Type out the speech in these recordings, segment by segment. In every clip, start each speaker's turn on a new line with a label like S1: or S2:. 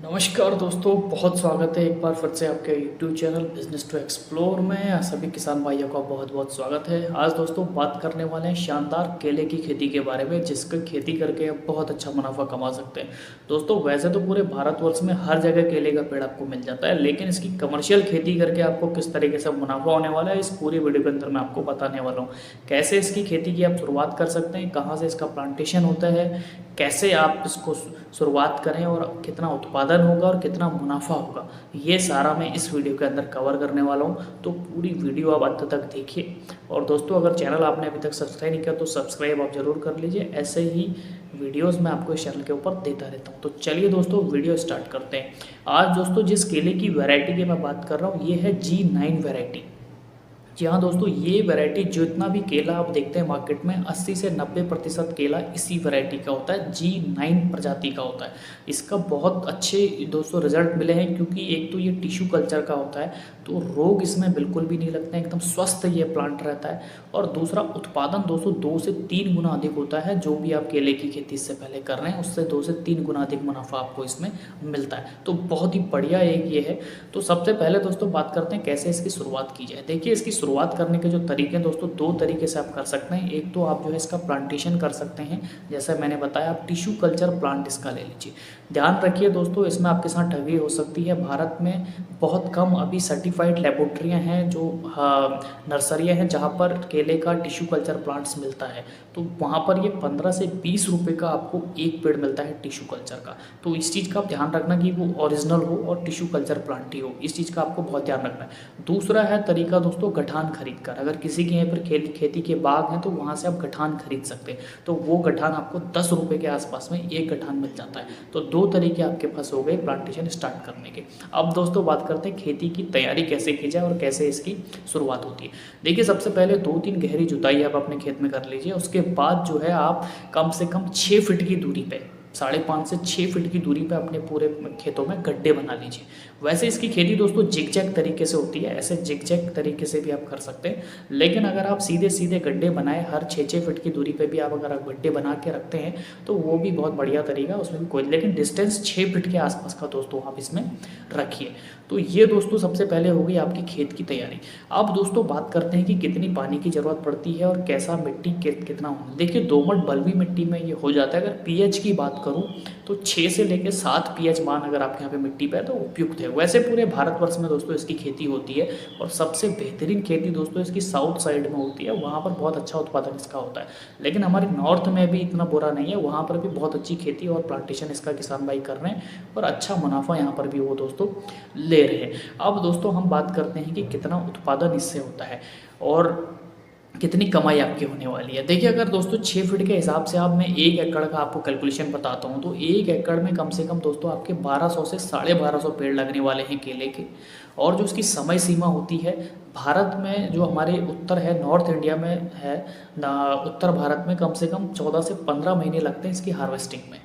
S1: नमस्कार दोस्तों, बहुत स्वागत है एक बार फिर से आपके YouTube channel business to explore में। सभी किसान भाइयों का बहुत बहुत स्वागत है। आज दोस्तों बात करने वाले हैं शानदार केले की खेती के बारे में, जिसकी खेती करके आप बहुत अच्छा मुनाफा कमा सकते हैं। दोस्तों वैसे तो पूरे भारतवर्ष में हर जगह केले का पेड़ आपको मिल जाता है, लेकिन इसकी कमर्शियल खेती करके आपको किस तरीके से मुनाफा होने वाला है, इस पूरी वीडियो के अंदर मैं आपको बताने वाला हूँ। कैसे इसकी खेती की आप शुरुआत कर सकते हैं, कहाँ से इसका प्लांटेशन होता है, कैसे आप इसको शुरुआत करें और कितना उत्पादन होगा और कितना मुनाफा होगा, ये सारा मैं इस वीडियो के अंदर कवर करने वाला हूँ। तो पूरी वीडियो आप अंत तक देखिए। और दोस्तों अगर चैनल आपने अभी तक सब्सक्राइब नहीं किया तो सब्सक्राइब आप ज़रूर कर लीजिए। ऐसे ही वीडियोस मैं आपको इस चैनल के ऊपर देता रहता हूँ। तो चलिए दोस्तों वीडियो स्टार्ट करते हैं। आज दोस्तों जिस केले की वैरायटी की मैं बात कर रहा हूँ ये है G9 वैरायटी। जी हाँ दोस्तों, ये वैरायटी जितना भी केला आप देखते हैं मार्केट में 80 से 90% केला इसी वैरायटी का होता है, G9 प्रजाति का होता है। इसका बहुत अच्छे दोस्तों रिजल्ट मिले हैं, क्योंकि एक तो ये टिश्यू कल्चर का होता है तो रोग इसमें बिल्कुल भी नहीं लगते हैं, एकदम स्वस्थ ये प्लांट रहता है। और दूसरा उत्पादन दोस्तों 2 से 3 गुना अधिक होता है। जो भी आप केले की खेती इससे पहले कर रहे हैं उससे 2 से 3 गुना अधिक मुनाफा आपको इसमें मिलता है। तो बहुत ही बढ़िया एक ये है। तो सबसे पहले दोस्तों बात करते हैं कैसे इसकी शुरुआत की जाए। देखिए इसकी शुरुआत करने के जो तरीके हैं दोस्तों, 2 तरीके से आप कर सकते हैं। एक तो आप जो है इसका प्लांटेशन कर सकते हैं, जैसे मैंने बताया आप टिश्यू कल्चर प्लांट इसका ले लीजिए। ध्यान रखिए दोस्तों इसमें आपके साथ ठगी हो सकती है। भारत में बहुत कम अभी सर्टिफाइड लेबोरेटरियाँ हैं, जो नर्सरियाँ हैं जहाँ पर केले का टिश्यू कल्चर प्लांट्स मिलता है। तो वहाँ पर ये 15 से 20 रुपये का आपको एक पेड़ मिलता है टिश्यू कल्चर का। तो इस चीज़ का आप ध्यान रखना कि वो ओरिजिनल हो और टिश्यू कल्चर प्लांट ही हो, इस चीज़ का आपको बहुत ध्यान रखना है। दूसरा है तरीका दोस्तों गठान खरीद कर। अगर किसी के यहाँ पर खेती के बाग हैं तो वहाँ से आप गठान खरीद सकते हैं। तो वो गठान आपको 10 रुपये के आसपास में एक गठान मिल जाता है। तो 2 तरीके आपके पास हो गए प्लांटेशन स्टार्ट करने के। अब दोस्तों बात करते हैं खेती की तैयारी कैसे की जाए और कैसे इसकी शुरुआत होती है। देखिए सबसे पहले 2-3 गहरी जुताई आप अपने खेत में कर लीजिए। उसके बाद जो है आप कम से कम 6 फीट की दूरी पे, 5.5 से 6 फीट की दूरी पे अपने पूरे खेतों में गड्ढे बना लीजिए। वैसे इसकी खेती दोस्तों जिग-जैग तरीके से होती है, ऐसे जिग-जैग तरीके से भी आप कर सकते हैं। लेकिन अगर आप सीधे सीधे गड्ढे बनाए, हर 6-6 फीट की दूरी पे भी आप अगर आप गड्ढे बना के रखते हैं तो वो भी बहुत बढ़िया तरीका, उसमें भी कोई, लेकिन डिस्टेंस 6 फीट के आसपास का दोस्तों आप इसमें रखिए। तो ये दोस्तों सबसे पहले हो गई आपकी खेत की तैयारी। अब दोस्तों बात करते हैं कि कितनी पानी की ज़रूरत पड़ती है और कैसा मिट्टी कितना होना। देखिए दोमट बलुई मिट्टी में ये हो जाता है। अगर पीएच की बात करूं तो 6 से लेकर 7 पीएच मान अगर आपके यहाँ पे मिट्टी पे है तो उपयुक्त है। वैसे पूरे भारतवर्ष में दोस्तों इसकी खेती होती है और सबसे बेहतरीन खेती दोस्तों इसकी साउथ साइड में होती है, वहाँ पर बहुत अच्छा उत्पादन इसका होता है। लेकिन हमारे नॉर्थ में भी इतना बुरा नहीं है, वहाँ पर भी बहुत अच्छी खेती और प्लांटेशन इसका किसान भाई कर रहे हैं और अच्छा मुनाफा यहाँ पर भी वो दोस्तों ले रहे हैं। अब दोस्तों हम बात करते हैं कि कितना उत्पादन इससे होता है और कितनी कमाई आपकी होने वाली है। देखिए अगर दोस्तों 6 फीट के हिसाब से आप मैं 1 एकड़ का आपको कैलकुलेशन बताता हूँ, तो 1 एकड़ में कम से कम दोस्तों आपके 1200 से 1250 पेड़ लगने वाले हैं केले के। और जो उसकी समय सीमा होती है, भारत में जो हमारे उत्तर है, नॉर्थ इंडिया में है उत्तर भारत में कम से कम 14 से 15 महीने लगते हैं इसकी हार्वेस्टिंग में।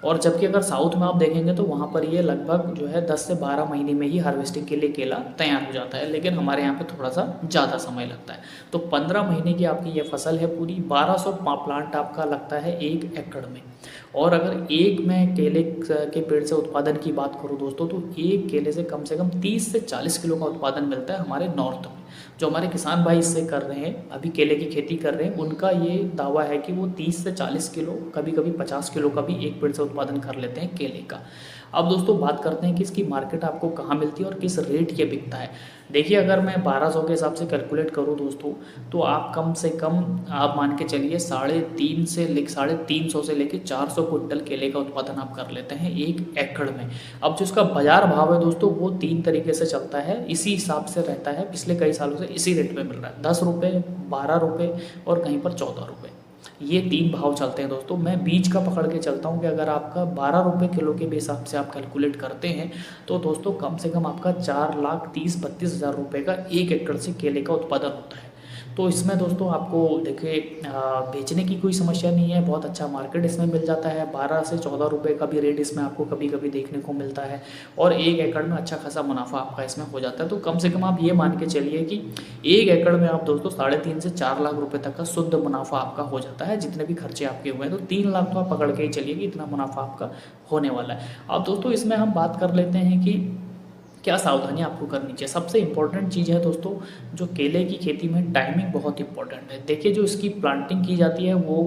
S1: और जबकि अगर साउथ में आप देखेंगे तो वहाँ पर ये लगभग जो है 10 से 12 महीने में ही हार्वेस्टिंग के लिए केला तैयार हो जाता है। लेकिन हमारे यहाँ पे थोड़ा सा ज़्यादा समय लगता है। तो 15 महीने की आपकी ये फसल है पूरी। 1200 प्लांट आपका लगता है 1 एकड़ में। और अगर एक मैं केले के पेड़ से उत्पादन की बात करूँ दोस्तों, तो एक केले से कम 30 से 40 किलो का उत्पादन मिलता है हमारे नॉर्थ में। जो हमारे किसान भाई इससे कर रहे हैं, अभी केले की खेती कर रहे हैं, उनका ये दावा है कि वो 30 से 40 किलो, कभी कभी 50 किलो का भी एक पेड़ से उत्पादन कर लेते हैं केले का। अब दोस्तों बात करते हैं कि इसकी मार्केट आपको कहाँ मिलती है और किस रेट ये बिकता है। देखिए अगर मैं 1200 के हिसाब से कैलकुलेट करूँ दोस्तों, तो आप कम से कम आप मान के चलिए 350 से लेके 400 क्विंटल केले का उत्पादन आप कर लेते हैं 1 एकड़ में। अब जो इसका बाजार भाव है दोस्तों वो 3 तरीके से चलता है, इसी हिसाब से रहता है। पिछले कई सालों से इसी रेट पे मिल रहा है, 10 रुपये, 12 रुपये और कहीं पर 14 रुपये। ये 3 भाव चलते हैं दोस्तों। मैं बीज का पकड़ के चलता हूँ कि अगर आपका 12 रुपये किलो के हिसाब से आप कैलकुलेट करते हैं तो दोस्तों कम से कम आपका 4,30,32,000 रुपये का 1 एकड़ से केले का उत्पादन होता है। तो इसमें दोस्तों आपको देखिए बेचने की कोई समस्या नहीं है, बहुत अच्छा मार्केट इसमें मिल जाता है। 12 से 14 रुपये का भी रेट इसमें आपको कभी कभी देखने को मिलता है और 1 एकड़ में अच्छा खासा मुनाफा आपका इसमें हो जाता है। तो कम से कम आप ये मान के चलिए कि 1 एकड़ में आप दोस्तों 3.5 से 4 लाख रुपए तक का शुद्ध मुनाफा आपका हो जाता है, जितने भी खर्चे आपके हुए हैं। तो 3 लाख तो आप पकड़ के ही चलिए कि इतना मुनाफा आपका होने वाला है। अब दोस्तों इसमें हम बात कर लेते हैं कि क्या सावधानी आपको करनी चाहिए। सबसे इम्पोर्टेंट चीज़ है दोस्तों, जो केले की खेती में टाइमिंग बहुत इंपॉर्टेंट है। देखिए जो इसकी प्लांटिंग की जाती है वो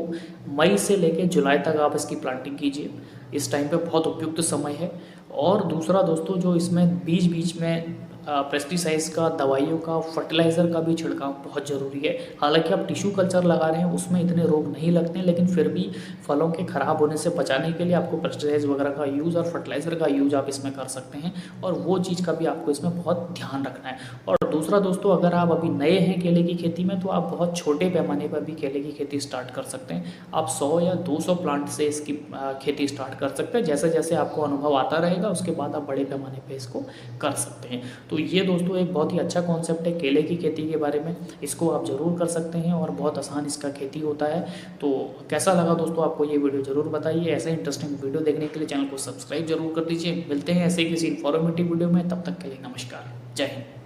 S1: मई से लेकर जुलाई तक आप इसकी प्लांटिंग कीजिए, इस टाइम पे बहुत उपयुक्त समय है। और दूसरा दोस्तों, जो इसमें बीच बीच में पेस्टिसाइड्स का, दवाइयों का, फर्टिलाइज़र का भी छिड़काव बहुत ज़रूरी है। हालांकि आप टिश्यू कल्चर लगा रहे हैं उसमें इतने रोग नहीं लगते हैं, लेकिन फिर भी फलों के ख़राब होने से बचाने के लिए आपको पेस्टिसाइड्स वगैरह का यूज़ और फर्टिलाइज़र का यूज़ आप इसमें कर सकते हैं, और वो चीज़ का भी आपको इसमें बहुत ध्यान रखना है। और दूसरा दोस्तों, अगर आप अभी नए हैं केले की खेती में तो आप बहुत छोटे पैमाने पर भी केले की खेती स्टार्ट कर सकते हैं। आप 100 या 200 प्लांट से इसकी खेती स्टार्ट कर सकते हैं। जैसे जैसे आपको अनुभव आता रहेगा उसके बाद आप बड़े पैमाने पर इसको कर सकते हैं। तो ये दोस्तों एक बहुत ही अच्छा कॉन्सेप्ट है केले की खेती के बारे में, इसको आप ज़रूर कर सकते हैं और बहुत आसान इसका खेती होता है। तो कैसा लगा दोस्तों आपको ये वीडियो ज़रूर बताइए। ऐसे इंटरेस्टिंग वीडियो देखने के लिए चैनल को सब्सक्राइब जरूर कर दीजिए। मिलते हैं ऐसे ही किसी इन्फॉर्मेटिव वीडियो में, तब तक के लिए नमस्कार, जय हिंद।